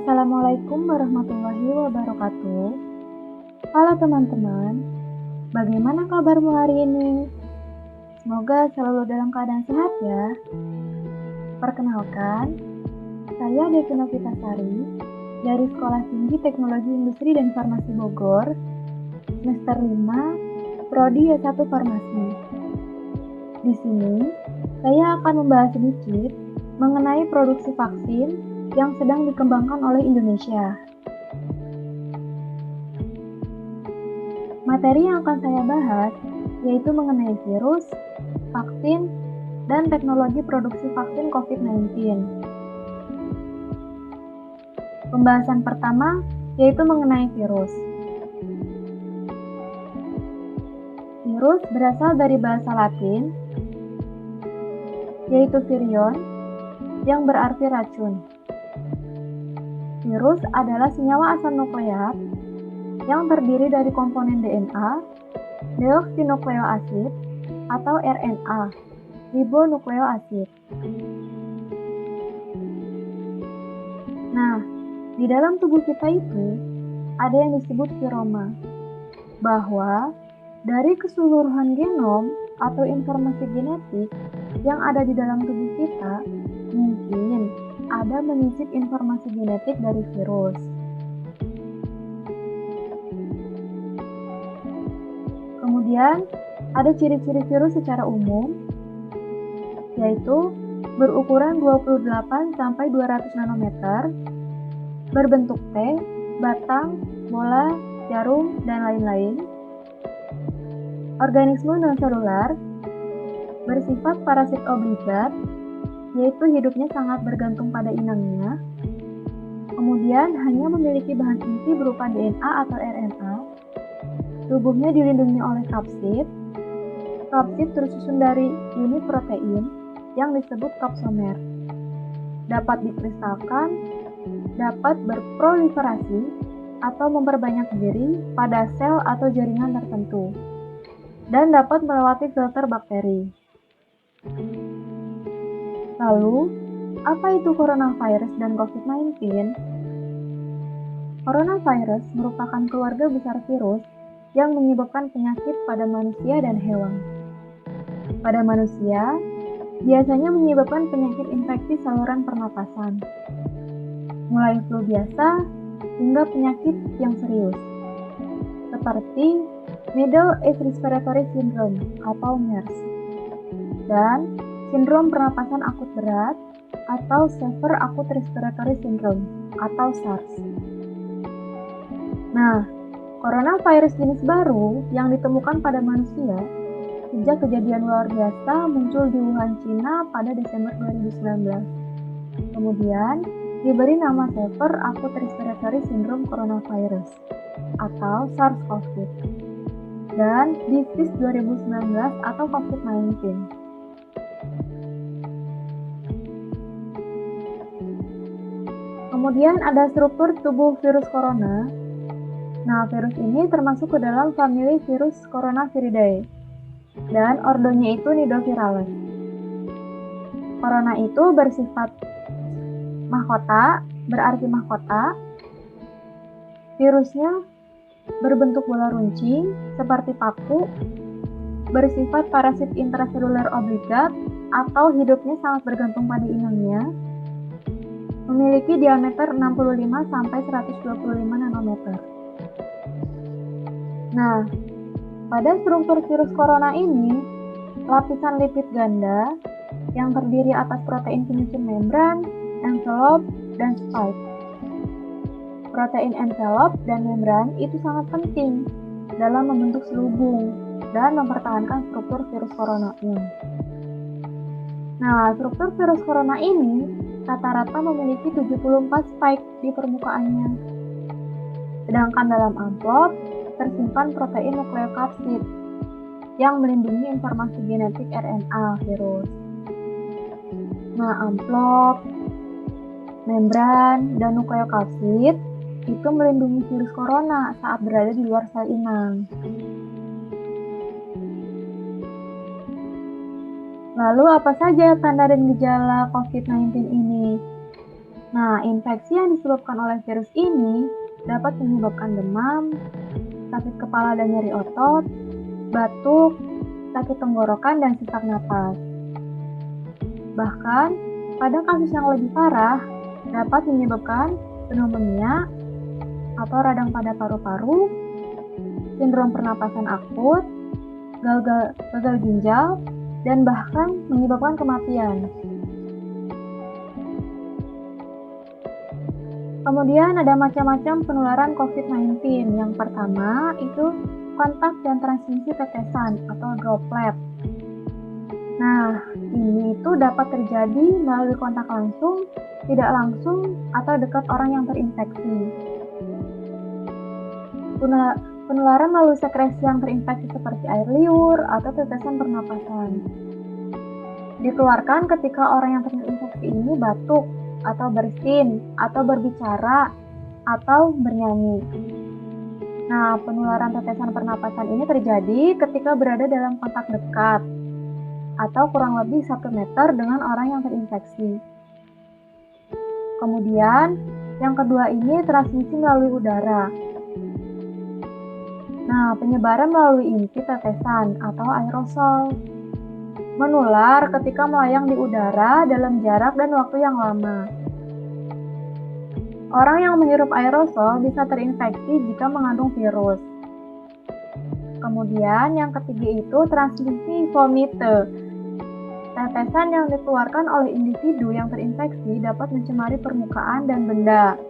Assalamualaikum warahmatullahi wabarakatuh. Halo teman-teman, bagaimana kabarmu hari ini? Semoga selalu dalam keadaan sehat ya. Perkenalkan, saya Devi Novitasari dari Sekolah Tinggi Teknologi Industri dan Farmasi Bogor, semester 5, Prodi S1 Farmasi. Di sini, saya akan membahas sedikit mengenai produksi vaksin yang sedang dikembangkan oleh Indonesia. Materi yang akan saya bahas yaitu mengenai virus, vaksin, dan teknologi produksi vaksin COVID-19. Pembahasan pertama yaitu mengenai virus. Virus berasal dari bahasa Latin, yaitu virion, yang berarti racun. Virus adalah senyawa asam nukleat yang terdiri dari komponen DNA, deoksinukleoasid, atau RNA, ribonukleoasid. Nah, di dalam tubuh kita itu ada yang disebut viroma, bahwa dari keseluruhan genom atau informasi genetik yang ada di dalam tubuh kita, mungkin ada menyisip informasi genetik dari virus. Kemudian, ada ciri-ciri virus secara umum, yaitu berukuran 28-200 nanometer, berbentuk T, batang, bola, jarum, dan lain-lain. Organisme non-selular, bersifat parasit obligat, yaitu hidupnya sangat bergantung pada inangnya. Kemudian hanya memiliki bahan inti berupa DNA atau RNA. Tubuhnya dilindungi oleh kapsid. Kapsid tersusun dari unit protein yang disebut kapsomer. Dapat dikristalkan, dapat berproliferasi atau memperbanyak diri pada sel atau jaringan tertentu, dan dapat melewati filter bakteri. Lalu, apa itu coronavirus dan COVID-19? Coronavirus merupakan keluarga besar virus yang menyebabkan penyakit pada manusia dan hewan. Pada manusia, biasanya menyebabkan penyakit infeksi saluran pernapasan, mulai flu biasa hingga penyakit yang serius, seperti Middle East Respiratory Syndrome atau MERS, dan sindrom pernapasan akut berat atau Severe Acute Respiratory Syndrome atau SARS. Nah, coronavirus jenis baru yang ditemukan pada manusia sejak kejadian luar biasa muncul di Wuhan, Cina pada Desember 2019. Kemudian diberi nama Severe Acute Respiratory Syndrome Coronavirus atau SARS-CoV dan Disease 2019 atau COVID-19. Kemudian ada struktur tubuh virus corona. Nah, virus ini termasuk ke dalam famili virus Coronaviridae dan ordonya itu Nidovirales. Corona itu bersifat mahkota, berarti mahkota. Virusnya berbentuk bola runcing seperti paku, bersifat parasit intraseluler obligat atau hidupnya sangat bergantung pada inangnya. Memiliki diameter 65-125 nanometer. Nah, pada struktur virus corona ini, lapisan lipid ganda yang terdiri atas protein penyusun membran, envelop, dan spike. Protein envelop dan membran itu sangat penting dalam membentuk selubung dan mempertahankan struktur virus coronanya. Nah, struktur virus corona ini rata-rata memiliki 74 spike di permukaannya. Sedangkan dalam amplop tersimpan protein nukleokapsid yang melindungi informasi genetik RNA virus. Nah, amplop, membran, dan nukleokapsid itu melindungi virus corona saat berada di luar sel inang. Lalu apa saja tanda dan gejala COVID-19 ini? Nah, infeksi yang disebabkan oleh virus ini dapat menyebabkan demam, sakit kepala dan nyeri otot, batuk, sakit tenggorokan, dan sesak napas. Bahkan, pada kasus yang lebih parah, dapat menyebabkan pneumonia atau radang pada paru-paru, sindrom pernapasan akut, gagal ginjal, dan bahkan menyebabkan kematian. Kemudian ada macam-macam penularan COVID-19. Yang pertama itu kontak dan transmisi tetesan atau droplet. Nah, ini itu dapat terjadi melalui kontak langsung, tidak langsung, atau dekat orang yang terinfeksi. Penularan melalui sekresi yang terinfeksi seperti air liur atau tetesan pernapasan. Dikeluarkan ketika orang yang terinfeksi ini batuk, atau bersin, atau berbicara, atau bernyanyi. Nah, penularan tetesan pernapasan ini terjadi ketika berada dalam kontak dekat, atau kurang lebih 1 meter dengan orang yang terinfeksi. Kemudian, yang kedua ini transmisi melalui udara. Nah, penyebaran melalui inti tetesan atau aerosol. Menular ketika melayang di udara dalam jarak dan waktu yang lama. Orang yang menghirup aerosol bisa terinfeksi jika mengandung virus. Kemudian yang ketiga itu transmisi vomite. Tetesan yang dikeluarkan oleh individu yang terinfeksi dapat mencemari permukaan dan benda.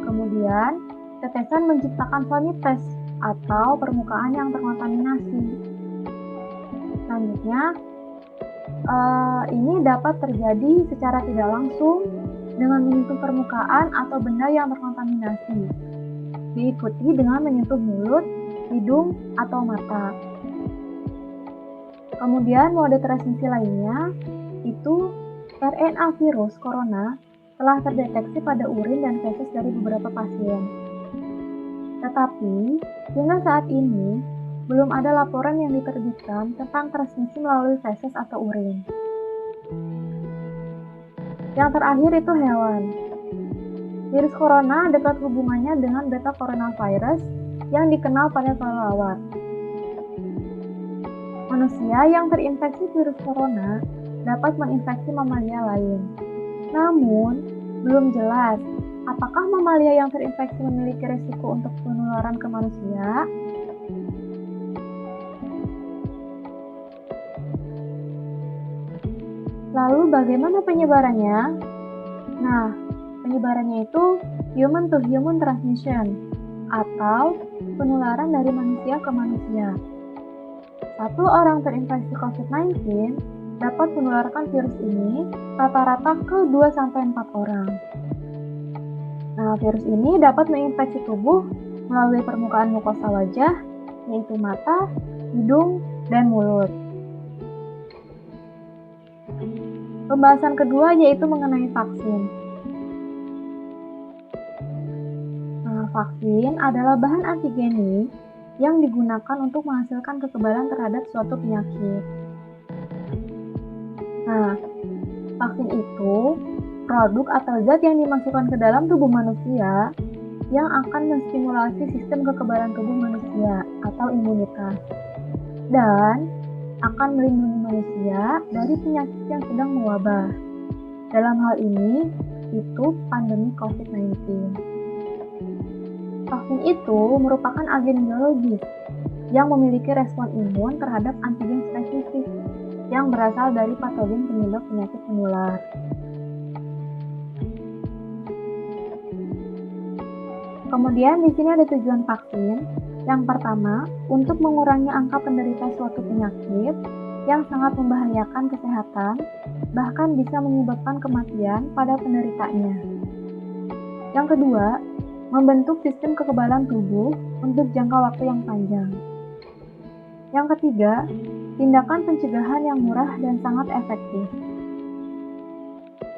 Kemudian, tetesan menciptakan vomites atau permukaan yang terkontaminasi. Selanjutnya, ini dapat terjadi secara tidak langsung dengan menyentuh permukaan atau benda yang terkontaminasi, diikuti dengan menyentuh mulut, hidung, atau mata. Kemudian mode transmisi lainnya itu RNA virus corona telah terdeteksi pada urin dan feses dari beberapa pasien. Tetapi, hingga saat ini, belum ada laporan yang diterbitkan tentang transmisi melalui feses atau urin. Yang terakhir itu hewan. Virus corona dekat hubungannya dengan beta coronavirus yang dikenal pada kelelawar. Manusia yang terinfeksi virus corona dapat menginfeksi mamalia lain. Namun, belum jelas apakah mamalia yang terinfeksi memiliki risiko untuk penularan ke manusia. Lalu bagaimana penyebarannya? Nah, penyebarannya itu human to human transmission atau penularan dari manusia ke manusia. Satu orang terinfeksi COVID-19 dapat menularkan virus ini rata-rata ke 2-4 orang. Nah, virus ini dapat menginfeksi tubuh melalui permukaan mukosa wajah, yaitu mata, hidung, dan mulut. Pembahasan kedua yaitu mengenai vaksin. Nah, vaksin adalah bahan antigenik yang digunakan untuk menghasilkan kekebalan terhadap suatu penyakit. Nah, vaksin itu produk atau zat yang dimasukkan ke dalam tubuh manusia yang akan menstimulasi sistem kekebalan tubuh manusia atau imunitas dan akan melindungi manusia dari penyakit yang sedang mewabah. Dalam hal ini, itu pandemi COVID-19. Vaksin itu merupakan agen biologis yang memiliki respon imun terhadap antigen spesifik yang berasal dari patogen penyebab penyakit menular. Kemudian di sini ada tujuan vaksin. Yang pertama, untuk mengurangi angka penderita suatu penyakit yang sangat membahayakan kesehatan, bahkan bisa menyebabkan kematian pada penderitanya. Yang kedua, membentuk sistem kekebalan tubuh untuk jangka waktu yang panjang. Yang ketiga, tindakan pencegahan yang murah dan sangat efektif.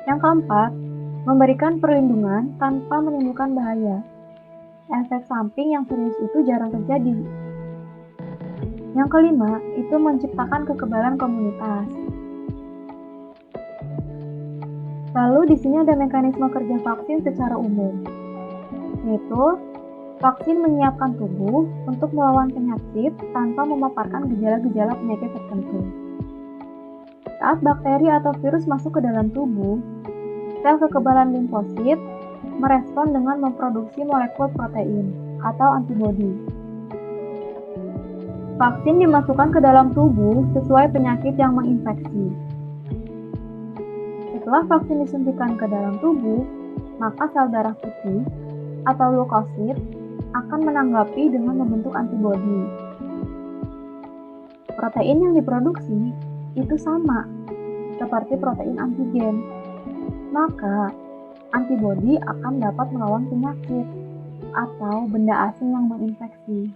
Yang keempat, memberikan perlindungan tanpa menimbulkan bahaya. Efek samping yang serius itu jarang terjadi. Yang kelima, itu menciptakan kekebalan komunitas. Lalu di sini ada mekanisme kerja vaksin secara umum, yaitu vaksin menyiapkan tubuh untuk melawan penyakit tanpa memaparkan gejala-gejala penyakit tertentu. Saat bakteri atau virus masuk ke dalam tubuh, sel kekebalan limfosit merespon dengan memproduksi molekul protein atau antibodi. Vaksin dimasukkan ke dalam tubuh sesuai penyakit yang menginfeksi. Setelah vaksin disuntikan ke dalam tubuh, maka sel darah putih atau leukosit akan menanggapi dengan membentuk antibodi. Protein yang diproduksi itu sama seperti protein antigen, maka antibodi akan dapat melawan penyakit atau benda asing yang menginfeksi.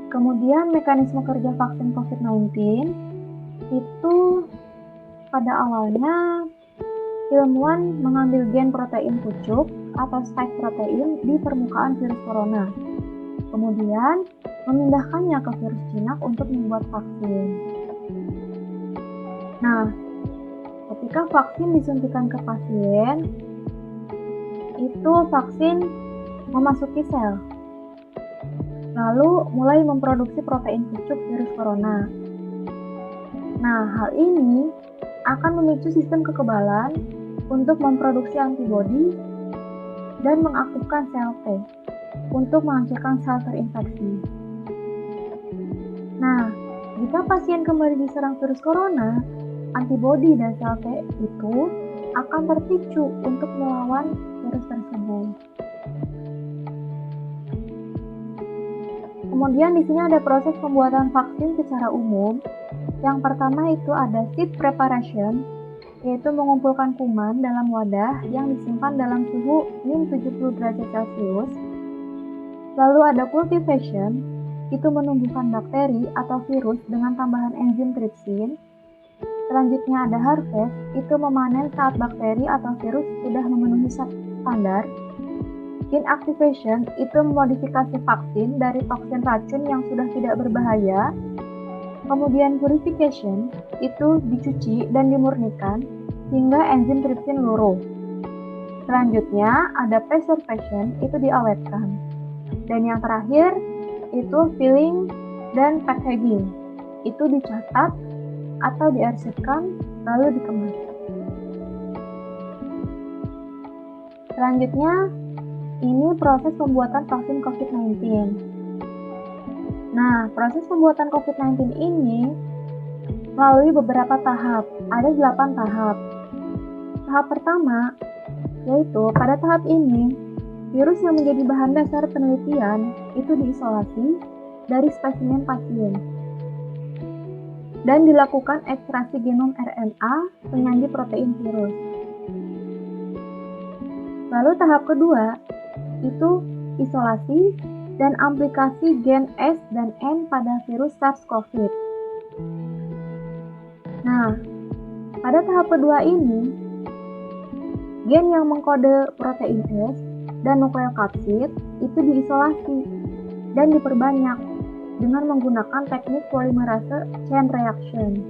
Kemudian mekanisme kerja vaksin COVID-19 itu pada awalnya ilmuwan mengambil gen protein pucuk atau spike protein di permukaan virus corona. Kemudian memindahkannya ke virus jinak untuk membuat vaksin. Nah, ketika vaksin disuntikan ke pasien, itu vaksin memasuki sel, lalu mulai memproduksi protein pucuk virus corona. Nah, hal ini akan memicu sistem kekebalan untuk memproduksi antibodi dan mengaktifkan sel T untuk menghancurkan sel terinfeksi. Nah, jika pasien kembali diserang virus corona, antibodi dan sel T itu akan terpicu untuk melawan virus tersebut. Kemudian di sini ada proses pembuatan vaksin secara umum. Yang pertama itu ada seed preparation, yaitu mengumpulkan kuman dalam wadah yang disimpan dalam suhu min 70 derajat Celcius. Lalu ada cultivation, itu menumbuhkan bakteri atau virus dengan tambahan enzim trypsin. Selanjutnya ada harvest, itu memanen saat bakteri atau virus sudah memenuhi standar. Inactivation itu memodifikasi vaksin dari toksin racun yang sudah tidak berbahaya. Kemudian purification itu dicuci dan dimurnikan hingga enzim trypsin luruh. Selanjutnya ada preservation, itu diawetkan. Dan yang terakhir itu filling dan packaging, itu dicatat atau diarsipkan lalu dikemas. Selanjutnya ini proses pembuatan vaksin COVID-19. Nah, proses pembuatan COVID-19 ini melalui beberapa tahap. Ada 8 tahap. Tahap pertama, yaitu pada tahap ini, virus yang menjadi bahan dasar penelitian itu diisolasi dari spesimen pasien dan dilakukan ekstraksi genom RNA penyanyi protein virus. Lalu tahap kedua, itu isolasi dan aplikasi gen S dan N pada virus SARS-CoV. Nah, pada tahap kedua ini, gen yang mengkode protein S dan nukleokapsid itu diisolasi dan diperbanyak dengan menggunakan teknik polymerase chain reaction.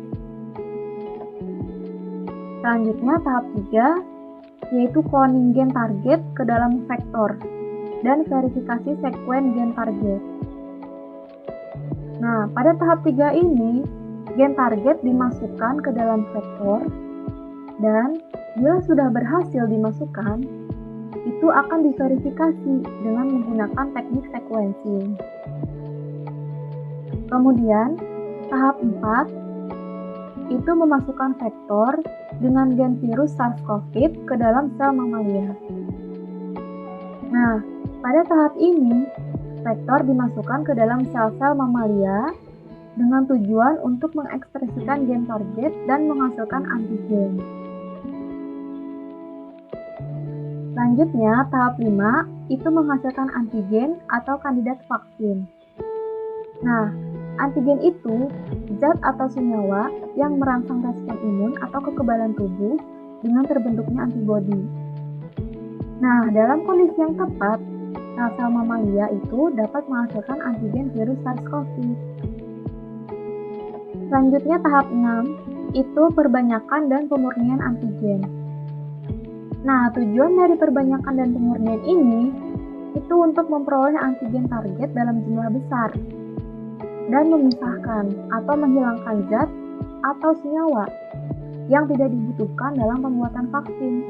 Selanjutnya tahap 3, yaitu cloning gen target ke dalam vektor dan verifikasi sekuen gen target. Nah, pada tahap 3 ini, gen target dimasukkan ke dalam vektor dan bila sudah berhasil dimasukkan, itu akan diverifikasi dengan menggunakan teknik sequencing. Kemudian, tahap 4 itu memasukkan vektor dengan gen virus SARS-CoV ke dalam sel mamalia. Nah, pada tahap ini, vektor dimasukkan ke dalam sel-sel mamalia dengan tujuan untuk mengekspresikan gen target dan menghasilkan antigen. Selanjutnya, tahap 5 itu menghasilkan antigen atau kandidat vaksin. Nah, antigen itu zat atau senyawa yang merangsang respon imun atau kekebalan tubuh dengan terbentuknya antibodi. Nah, dalam kondisi yang tepat, sel-sel mamalia itu dapat menghasilkan antigen virus SARS-CoV. Selanjutnya tahap 6, itu perbanyakan dan pemurnian antigen. Nah, tujuan dari perbanyakan dan pemurnian ini itu untuk memperoleh antigen target dalam jumlah besar dan memisahkan atau menghilangkan zat atau senyawa yang tidak dibutuhkan dalam pembuatan vaksin,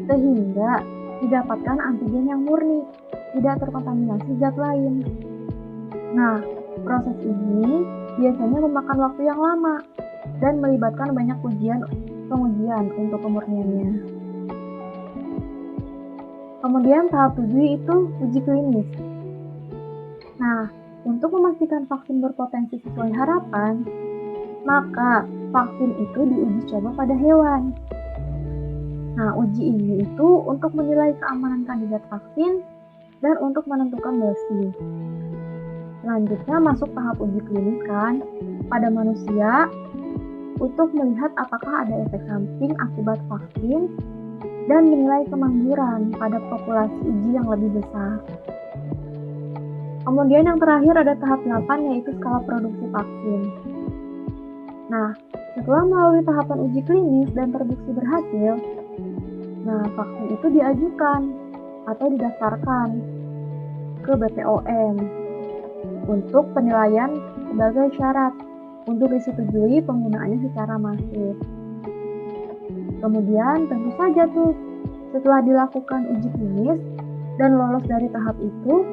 sehingga didapatkan antigen yang murni, tidak terkontaminasi zat lain. Nah, proses ini biasanya memakan waktu yang lama dan melibatkan banyak pengujian untuk pemurniannya. Kemudian tahap 7 itu uji klinis. Nah, untuk memastikan vaksin berpotensi sesuai harapan, maka vaksin itu diuji coba pada hewan. Nah, uji ini itu untuk menilai keamanan kandidat vaksin dan untuk menentukan dosis. Selanjutnya masuk tahap uji klinis kan pada manusia untuk melihat apakah ada efek samping akibat vaksin dan menilai kemanjuran pada populasi uji yang lebih besar. Kemudian yang terakhir ada tahap 8 yaitu skala produksi vaksin. Nah, setelah melalui tahapan uji klinis dan terbukti berhasil, nah vaksin itu diajukan atau didaftarkan ke BPOM untuk penilaian sebagai syarat untuk disetujui penggunaannya secara masif. Kemudian tentu saja tuh setelah dilakukan uji klinis dan lolos dari tahap itu,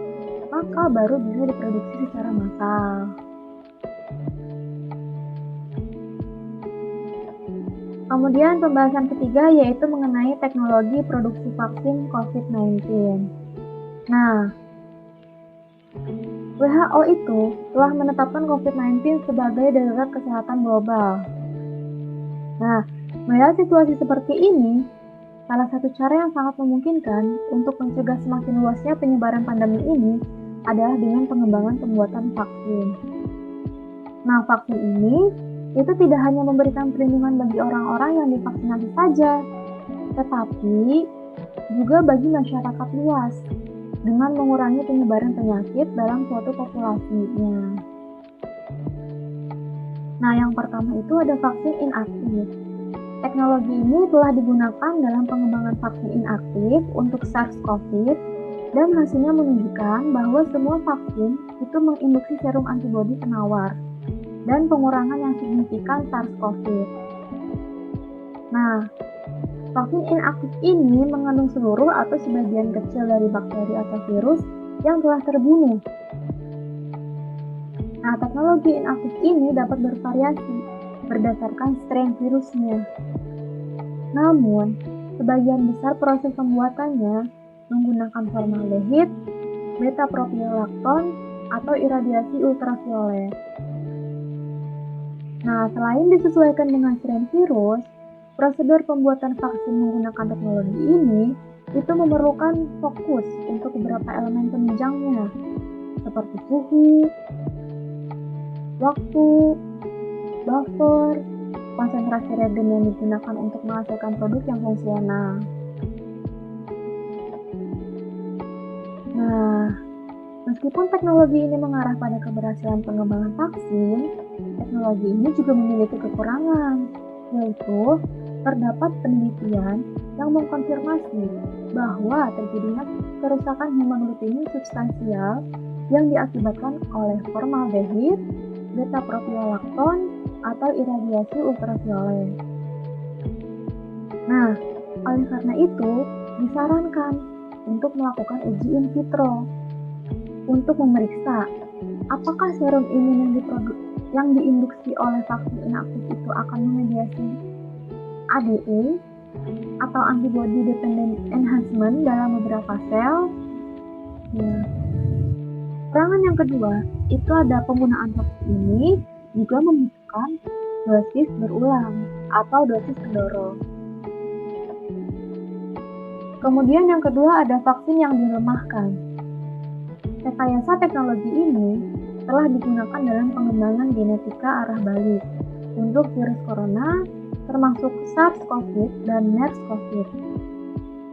maka baru bisa diproduksi secara massal. Kemudian pembahasan ketiga yaitu mengenai teknologi produksi vaksin COVID-19. Nah, WHO itu telah menetapkan COVID-19 sebagai darurat kesehatan global. Nah, melihat situasi seperti ini, salah satu cara yang sangat memungkinkan untuk mencegah semakin luasnya penyebaran pandemi ini adalah dengan pengembangan pembuatan vaksin. Nah, vaksin ini itu tidak hanya memberikan perlindungan bagi orang-orang yang divaksinasi saja, tetapi juga bagi masyarakat luas dengan mengurangi penyebaran penyakit dalam suatu populasinya. Nah, yang pertama itu ada vaksin inaktif. Teknologi ini telah digunakan dalam pengembangan vaksin inaktif untuk SARS-CoV dan hasilnya menunjukkan bahwa semua vaksin itu menginduksi serum antibodi penawar dan pengurangan yang signifikan SARS-CoV. Nah, vaksin inaktif ini mengandung seluruh atau sebagian kecil dari bakteri atau virus yang telah terbunuh. Nah, teknologi inaktif ini dapat bervariasi berdasarkan strain virusnya. Namun, sebagian besar proses pembuatannya menggunakan formaldehid, beta-propionlakton, atau iradiasi ultraviolet. Nah, selain disesuaikan dengan strain virus, prosedur pembuatan vaksin menggunakan teknologi ini itu memerlukan fokus untuk beberapa elemen penunjangnya, seperti suhu, waktu, buffer, konsentrasi reagen yang digunakan untuk menghasilkan produk yang fungsional. Nah, meskipun teknologi ini mengarah pada keberhasilan pengembangan vaksin, teknologi ini juga memiliki kekurangan, yaitu terdapat penelitian yang mengkonfirmasi bahwa terjadinya kerusakan hemoglobin substansial yang diakibatkan oleh formaldehid, beta-propionlakton, atau iradiasi ultraviolet. Nah, oleh karena itu, disarankan untuk melakukan uji in vitro untuk memeriksa apakah serum imun yang diinduksi oleh vaksin inaktif itu akan memediasi ADE atau antibody dependent enhancement dalam beberapa sel. Nah, serangan yang kedua itu ada penggunaan vaksin ini juga membutuhkan dosis berulang atau dosis pendorong. Kemudian yang kedua ada vaksin yang dilemahkan. Rekayasa teknologi ini telah digunakan dalam pengembangan genetika arah balik untuk virus corona termasuk SARS-CoV dan MERS-CoV.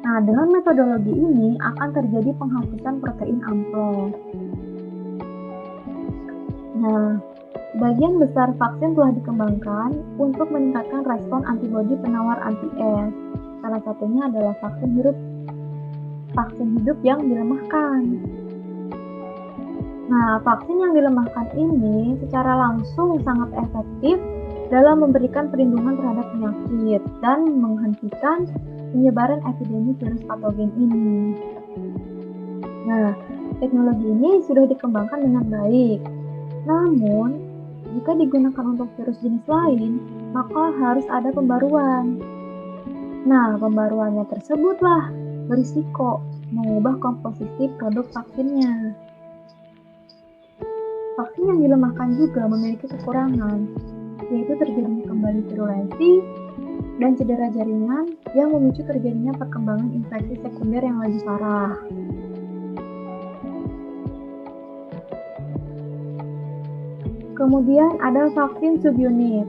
Nah, dengan metodologi ini akan terjadi penghapusan protein amplop. Nah, Sebagian besar vaksin telah dikembangkan untuk meningkatkan respon antibodi penawar anti-S. Salah satunya adalah vaksin hidup yang dilemahkan. Nah, vaksin yang dilemahkan ini secara langsung sangat efektif dalam memberikan perlindungan terhadap penyakit dan menghentikan penyebaran epidemi virus patogen ini. Nah, teknologi ini sudah dikembangkan dengan baik. Namun, jika digunakan untuk virus jenis lain, maka harus ada pembaruan. Nah, pembaruannya tersebutlah berisiko mengubah komposisi produk vaksinnya. Vaksin yang dilemahkan juga memiliki kekurangan, yaitu terjadinya kembali virulensi dan cedera jaringan yang memicu terjadinya perkembangan infeksi sekunder yang lebih parah. Kemudian ada vaksin subunit.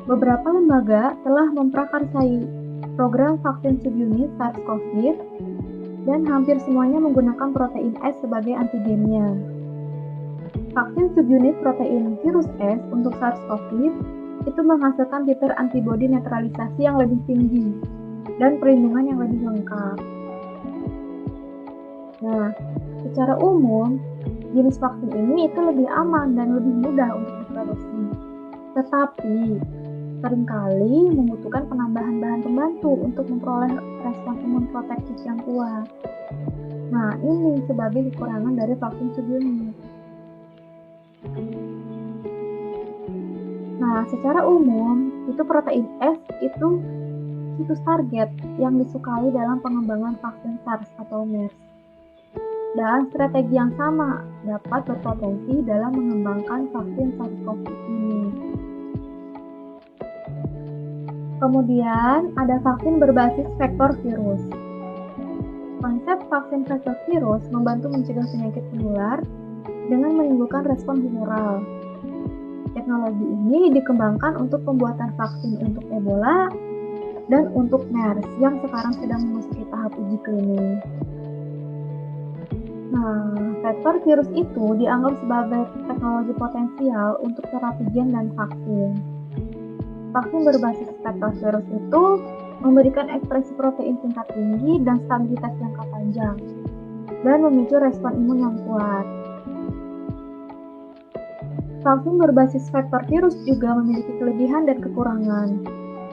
Beberapa lembaga telah memprakarsai program vaksin subunit SARS-CoV dan hampir semuanya menggunakan protein S sebagai antigennya. Vaksin subunit protein virus S untuk SARS-CoV itu menghasilkan titer antibodi netralisasi yang lebih tinggi dan perlindungan yang lebih lengkap. Nah, secara umum, jenis vaksin ini itu lebih aman dan lebih mudah untuk diproduksi. Tetapi, seringkali membutuhkan penambahan bahan pembantu untuk memperoleh respon imun protektif yang kuat. Nah, ini sebagai kekurangan dari vaksin subunit. Nah, secara umum, itu protein S itu situs target yang disukai dalam pengembangan vaksin SARS atau MERS. Dan strategi yang sama dapat berpotensi dalam mengembangkan vaksin SARS-CoV ini. Kemudian, ada vaksin berbasis vektor virus. Konsep vaksin vektor virus membantu mencegah penyakit menular dengan menimbulkan respon humoral. Teknologi ini dikembangkan untuk pembuatan vaksin untuk Ebola dan untuk MERS yang sekarang sedang memasuki tahap uji klinis. Nah, vektor virus itu dianggap sebagai teknologi potensial untuk terapi gen dan vaksin. Vaksin berbasis vektor virus itu memberikan ekspresi protein tingkat tinggi dan stabilitas jangka panjang, dan memicu respon imun yang kuat. Vaksin berbasis vektor virus juga memiliki kelebihan dan kekurangan.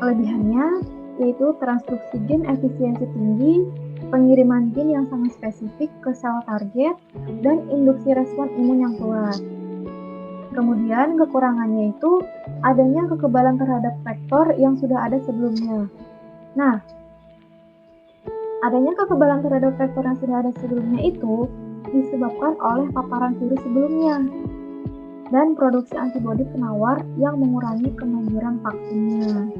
Kelebihannya yaitu transduksi gen efisiensi tinggi, pengiriman gen yang sangat spesifik ke sel target, dan induksi respon imun yang kuat. Kemudian kekurangannya itu adanya kekebalan terhadap vektor yang sudah ada sebelumnya. Nah, adanya kekebalan terhadap vektor yang sudah ada sebelumnya itu disebabkan oleh paparan virus sebelumnya dan produksi antibodi penawar yang mengurangi kemanjuran vaksinnya.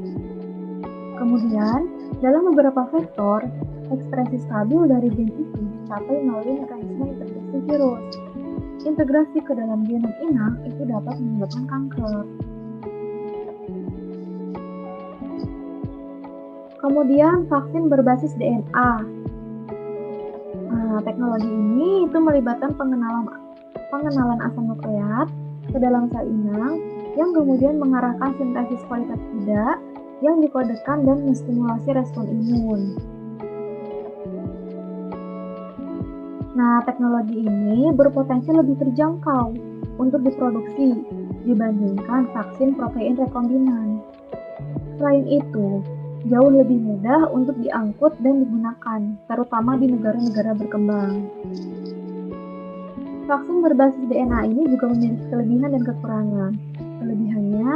Kemudian, dalam beberapa vektor, ekspresi stabil dari gen itu dicapai melalui mekanisme integrasi virus. Integrasi ke dalam genom inang itu dapat menyebabkan kanker. Kemudian, vaksin berbasis DNA. Nah, teknologi ini itu melibatkan pengenalan asam nukleat ke dalam sel inang yang kemudian mengarahkan sintesis polipeptida yang dikodekan dan menstimulasi respon imun. Nah, teknologi ini berpotensi lebih terjangkau untuk diproduksi dibandingkan vaksin protein rekombinan. Selain itu, jauh lebih mudah untuk diangkut dan digunakan, terutama di negara-negara berkembang. Vaksin berbasis DNA ini juga memiliki kelebihan dan kekurangan. Kelebihannya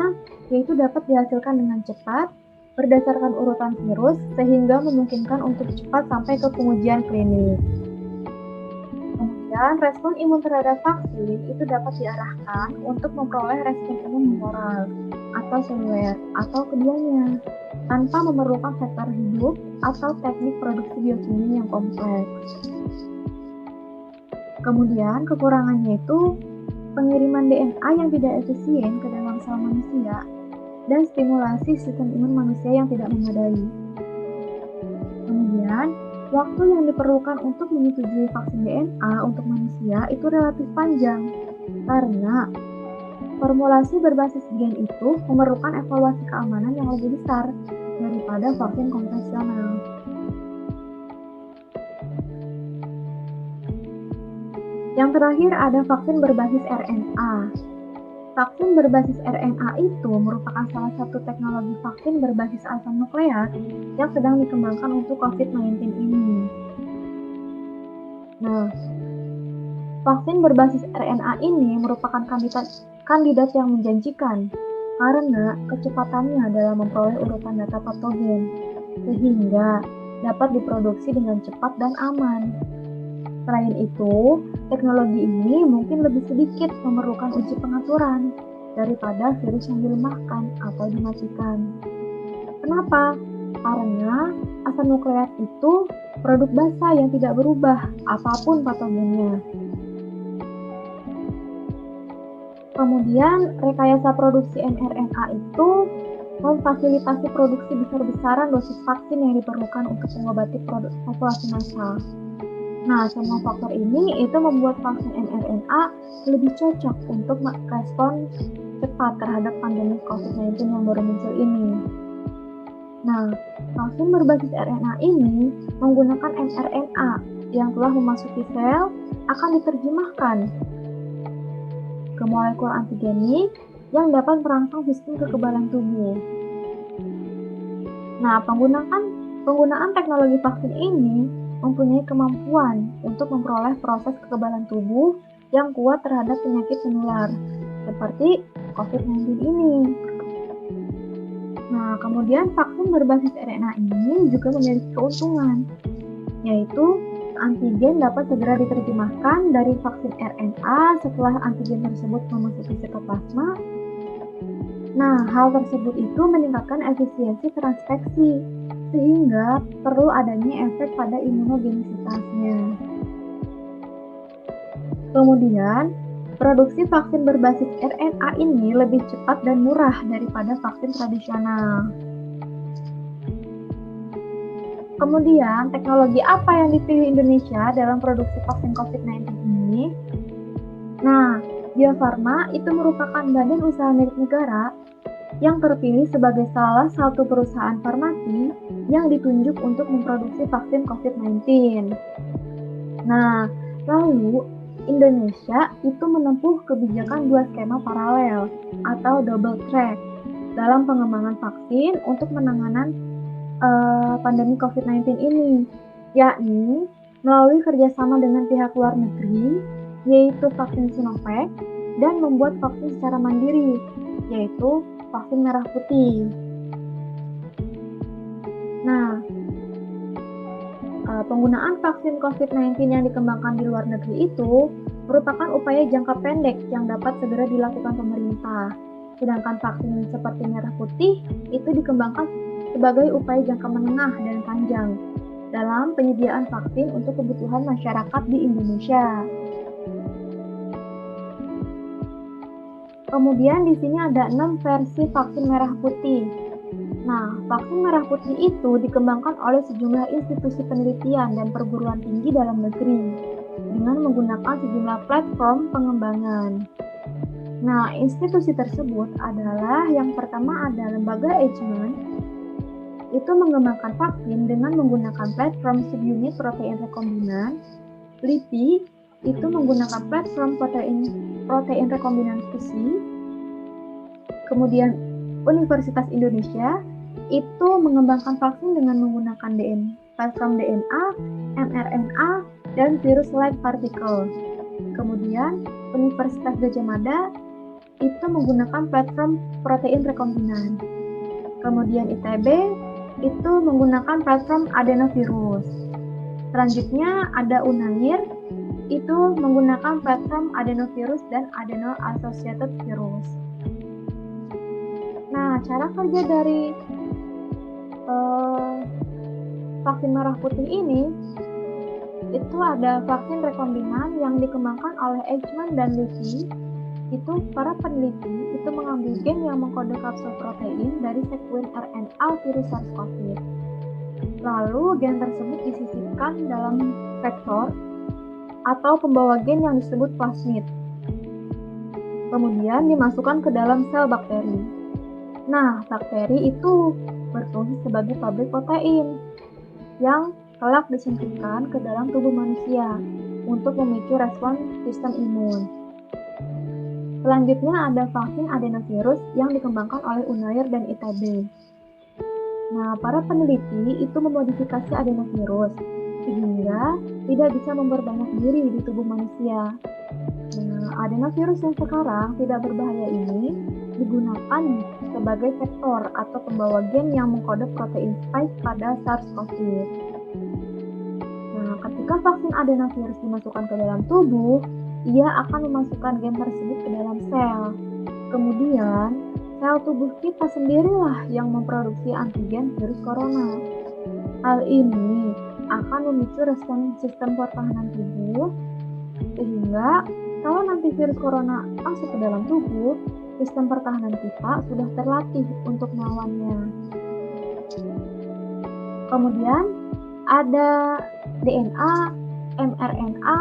yaitu dapat dihasilkan dengan cepat, berdasarkan urutan virus, sehingga memungkinkan untuk cepat sampai ke pengujian klinis. Kemudian, respon imun terhadap vaksin itu dapat diarahkan untuk memperoleh respon imun humoral atau seluler, atau keduanya, tanpa memerlukan vektor hidup atau teknik produksi biokimia yang kompleks. Kemudian, kekurangannya itu pengiriman DNA yang tidak efisien ke dalam sel manusia dan stimulasi sistem imun manusia yang tidak memadai. Kemudian, waktu yang diperlukan untuk menyetujui vaksin DNA untuk manusia itu relatif panjang, karena Formulasi berbasis gen itu memerlukan evaluasi keamanan yang lebih besar daripada vaksin konvensional. Yang terakhir ada vaksin berbasis RNA. Vaksin berbasis RNA itu merupakan salah satu teknologi vaksin berbasis asam nukleat yang sedang dikembangkan untuk COVID-19 ini. Nah, vaksin berbasis RNA ini merupakan kandidat yang menjanjikan karena kecepatannya dalam memperoleh urutan data patogen, sehingga dapat diproduksi dengan cepat dan aman. Selain itu, teknologi ini mungkin lebih sedikit memerlukan uji pengaturan daripada virus yang dilemahkan atau dimatikan. Kenapa? Karena asam nukleat itu produk basa yang tidak berubah apapun patogennya. Kemudian, rekayasa produksi mRNA itu memfasilitasi produksi besar-besaran dosis vaksin yang diperlukan untuk mengobati populasi massal. Nah, semua faktor ini itu membuat vaksin mRNA lebih cocok untuk merespon cepat terhadap pandemi COVID-19 yang baru muncul ini. Nah, vaksin berbasis RNA ini menggunakan mRNA yang telah memasuki sel akan diterjemahkan ke molekul antigenik yang dapat merangsang sistem kekebalan tubuh. Nah, penggunaan teknologi vaksin ini mempunyai kemampuan untuk memperoleh proses kekebalan tubuh yang kuat terhadap penyakit menular, seperti COVID-19 ini. Nah, kemudian vaksin berbasis RNA ini juga memiliki keuntungan, yaitu antigen dapat segera diterjemahkan dari vaksin RNA setelah antigen tersebut memasuki sitoplasma. Nah, hal tersebut itu meningkatkan efisiensi transfeksi, sehingga perlu adanya efek pada imunogenisitasnya. Kemudian, produksi vaksin berbasis RNA ini lebih cepat dan murah daripada vaksin tradisional. Kemudian, teknologi apa yang dipilih Indonesia dalam produksi vaksin COVID-19 ini? Nah, Bio Farma itu merupakan badan usaha milik negara yang terpilih sebagai salah satu perusahaan farmasi yang ditunjuk untuk memproduksi vaksin COVID-19. Nah, lalu Indonesia itu menempuh kebijakan dua skema paralel atau double track dalam pengembangan vaksin untuk penanganan pandemi COVID-19 ini, yakni melalui kerjasama dengan pihak luar negeri, yaitu vaksin Sinovac, dan membuat vaksin secara mandiri, yaitu vaksin merah putih. Nah, penggunaan vaksin COVID-19 yang dikembangkan di luar negeri itu merupakan upaya jangka pendek yang dapat segera dilakukan pemerintah. Sedangkan vaksin seperti merah putih itu dikembangkan sebagai upaya jangka menengah dan panjang dalam penyediaan vaksin untuk kebutuhan masyarakat di Indonesia. Kemudian di sini ada 6 versi vaksin merah putih. Nah, vaksin merah putih itu dikembangkan oleh sejumlah institusi penelitian dan perguruan tinggi dalam negeri dengan menggunakan sejumlah platform pengembangan. Nah, institusi tersebut adalah yang pertama ada Lembaga Eijkman, itu mengembangkan vaksin dengan menggunakan platform subunit protein rekombinan. LIPI itu menggunakan platform protein rekombinan fusi. Kemudian Universitas Indonesia itu mengembangkan vaksin dengan menggunakan platform DNA, mRNA, dan virus-like particle. Kemudian Universitas Gadjah Mada itu menggunakan platform protein rekombinan. Kemudian ITB itu menggunakan platform adenovirus. Selanjutnya ada Unair, itu menggunakan platform adenovirus dan adeno-associated virus. Nah, cara kerja dari vaksin merah putih ini, itu ada vaksin rekombinan yang dikembangkan oleh Eijkman dan LIPI. Itu para peneliti itu mengambil gen yang mengkode kapsul protein dari sekuens RNA virus SARS-CoV. Lalu gen tersebut disisipkan dalam vektor atau pembawa gen yang disebut plasmid. kemudian dimasukkan ke dalam sel bakteri. Nah, bakteri itu berfungsi sebagai pabrik protein yang kelak disuntikkan ke dalam tubuh manusia untuk memicu respon sistem imun. Selanjutnya ada vaksin adenovirus yang dikembangkan oleh Unair dan ITB. Nah, para peneliti itu memodifikasi adenovirus sehingga tidak bisa memperbanyak diri di tubuh manusia. Nah, adenovirus yang sekarang tidak berbahaya ini digunakan sebagai vektor atau pembawa gen yang mengkode protein spike pada SARS-CoV. Nah, ketika vaksin adenovirus dimasukkan ke dalam tubuh, ia akan memasukkan gen tersebut ke dalam sel. Kemudian, sel tubuh kita sendirilah yang memproduksi antigen virus corona. Hal ini akan memicu respon sistem pertahanan tubuh, sehingga kalau nanti virus corona masuk ke dalam tubuh, sistem pertahanan kita sudah terlatih untuk melawannya. Kemudian ada DNA, mRNA,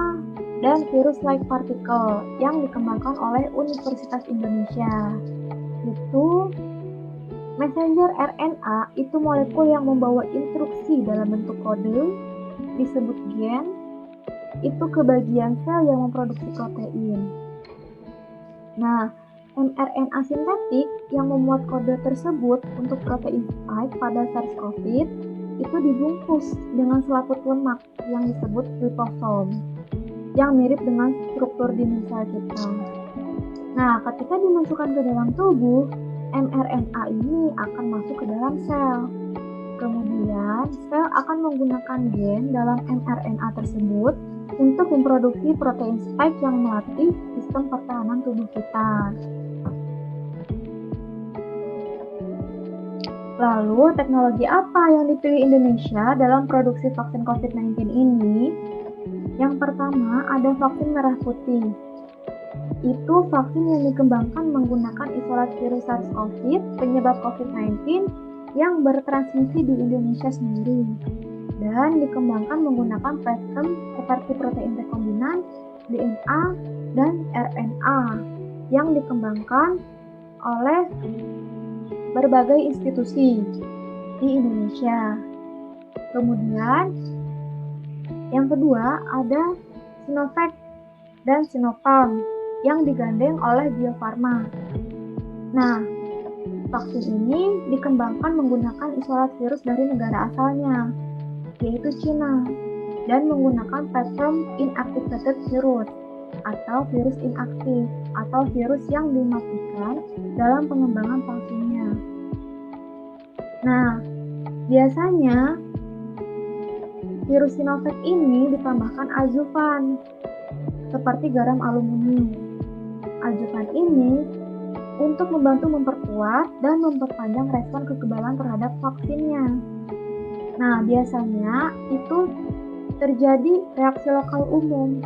dan virus-like particle yang dikembangkan oleh Universitas Indonesia. Itu messenger RNA itu molekul yang membawa instruksi dalam bentuk kode, disebut gen, itu ke bagian sel yang memproduksi protein. Nah, mRNA sintetik yang memuat kode tersebut untuk protein spike pada SARS-CoV itu dibungkus dengan selaput lemak yang disebut ribosom, yang mirip dengan struktur dinding sel kita. Nah, ketika dimasukkan ke dalam tubuh, mRNA ini akan masuk ke dalam sel. Kemudian, sel akan menggunakan gen dalam mRNA tersebut untuk memproduksi protein spike yang melatih sistem pertahanan tubuh kita. Lalu, teknologi apa yang dipilih Indonesia dalam produksi vaksin COVID-19 ini? Yang pertama, ada vaksin merah putih. Itu vaksin yang dikembangkan menggunakan isolat virus SARS-CoV penyebab COVID-19 yang bertransmisi di Indonesia sendiri dan dikembangkan menggunakan platform seperti protein rekombinan, DNA, dan RNA yang dikembangkan oleh berbagai institusi di Indonesia. Kemudian yang kedua ada Sinovac dan Sinopharm yang digandeng oleh Bio Farma. Nah, vaksin ini dikembangkan menggunakan isolat virus dari negara asalnya, yaitu Cina, dan menggunakan platform inactivated virus atau virus inaktif atau virus yang dimatikan dalam pengembangan vaksinnya. Nah, biasanya virus Sinovac ini ditambahkan adjuvan seperti garam aluminium. Adjuvan ini untuk membantu memperkuat dan memperpanjang respon kekebalan terhadap vaksinnya. Nah, biasanya itu terjadi reaksi lokal umum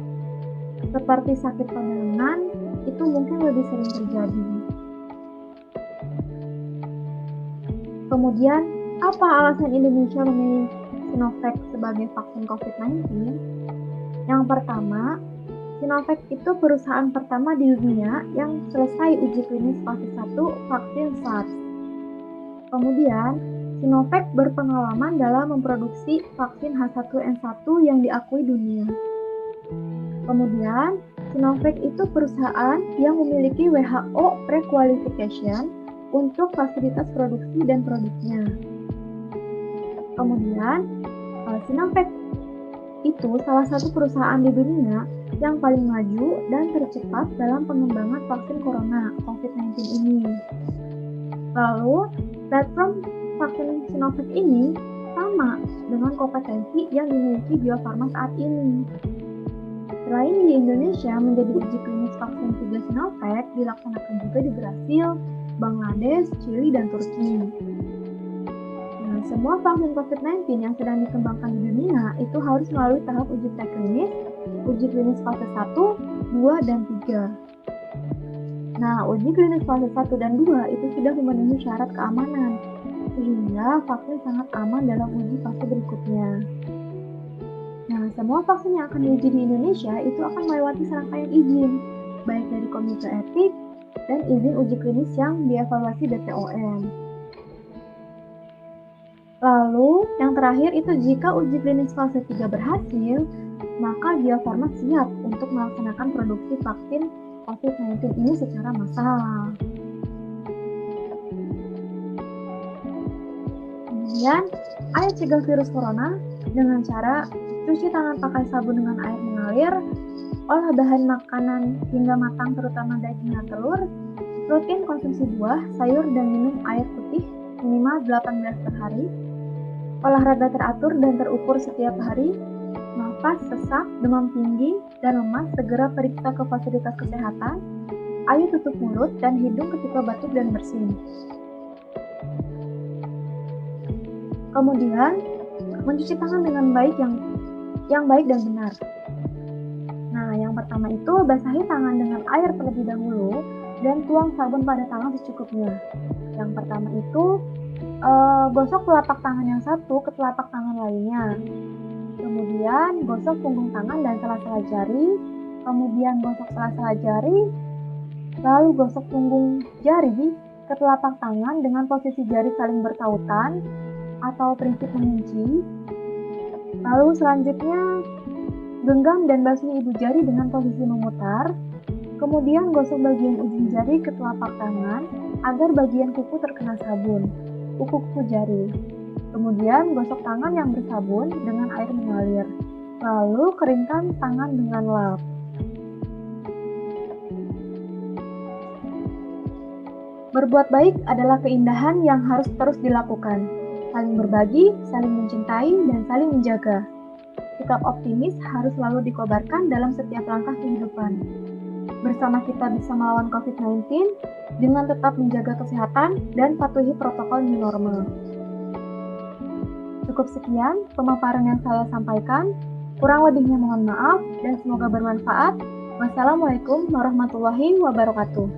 seperti sakit pada lengan, itu mungkin lebih sering terjadi. Kemudian, apa alasan Indonesia memilih Sinovac sebagai vaksin COVID-19? Yang pertama, Sinovac itu perusahaan pertama di dunia yang selesai uji klinis fase 1 vaksin SARS. Kemudian, Sinovac berpengalaman dalam memproduksi vaksin H1N1 yang diakui dunia. Kemudian, Sinovac itu perusahaan yang memiliki WHO pre-qualification untuk fasilitas produksi dan produknya. Kemudian, Sinovac itu salah satu perusahaan di dunia yang paling maju dan tercepat dalam pengembangan vaksin corona COVID-19 ini. Lalu, platform vaksin Sinovac ini sama dengan kompetensi yang dimiliki Bio Farma saat ini. Selain di Indonesia menjadi uji klinis vaksin 3 Sinovac dilaksanakan juga di Brasil, Bangladesh, Chili, dan Turki. Nah, semua vaksin COVID-19 yang sedang dikembangkan di dunia itu harus melalui tahap uji preklinis, uji klinis fase 1, 2, dan 3. Nah, uji klinis fase 1 dan 2 itu sudah memenuhi syarat keamanan, sehingga vaksin sangat aman dalam uji fase berikutnya. Nah, semua vaksin yang akan diuji di Indonesia itu akan melewati serangkaian izin, baik dari Komite Etik, dan izin uji klinis yang dievaluasi BPOM. Lalu, yang terakhir itu jika uji klinis fase 3 berhasil, maka Bio Farma siap untuk melaksanakan produksi vaksin COVID-19 ini secara massal. Kemudian, ayo cegah virus corona dengan cara cuci tangan pakai sabun dengan air mengalir, olah bahan makanan hingga matang terutama daging dan telur, rutin konsumsi buah, sayur, dan minum air putih minimal 8 gelas per hari, olahraga teratur dan terukur setiap hari, nafas, sesak, demam tinggi, dan lemas segera periksa ke fasilitas kesehatan, ayo tutup mulut dan hidung ketika batuk dan bersin. Kemudian, mencuci tangan dengan baik yang baik dan benar. Nah, yang pertama itu basahi tangan dengan air terlebih dahulu dan tuang sabun pada tangan secukupnya. Yang pertama itu gosok telapak tangan yang satu ke telapak tangan lainnya. Kemudian gosok punggung tangan dan sela-sela jari. Kemudian gosok sela-sela jari. Lalu gosok punggung jari ke telapak tangan dengan posisi jari saling bertautan atau prinsip mengunci. Lalu selanjutnya genggam dan basuh ibu jari dengan posisi memutar. Kemudian gosok bagian ujung jari ke telapak tangan agar bagian kuku terkena sabun, kuku jari. Kemudian gosok tangan yang bersabun dengan air mengalir. Lalu keringkan tangan dengan lap. Berbuat baik adalah keindahan yang harus terus dilakukan. Saling berbagi, saling mencintai, dan saling menjaga. Sikap optimis harus selalu dikobarkan dalam setiap langkah kehidupan. Bersama kita bisa melawan COVID-19 dengan tetap menjaga kesehatan dan patuhi protokol new normal. Cukup sekian pemaparan yang saya sampaikan. Kurang lebihnya mohon maaf dan semoga bermanfaat. Wassalamualaikum warahmatullahi wabarakatuh.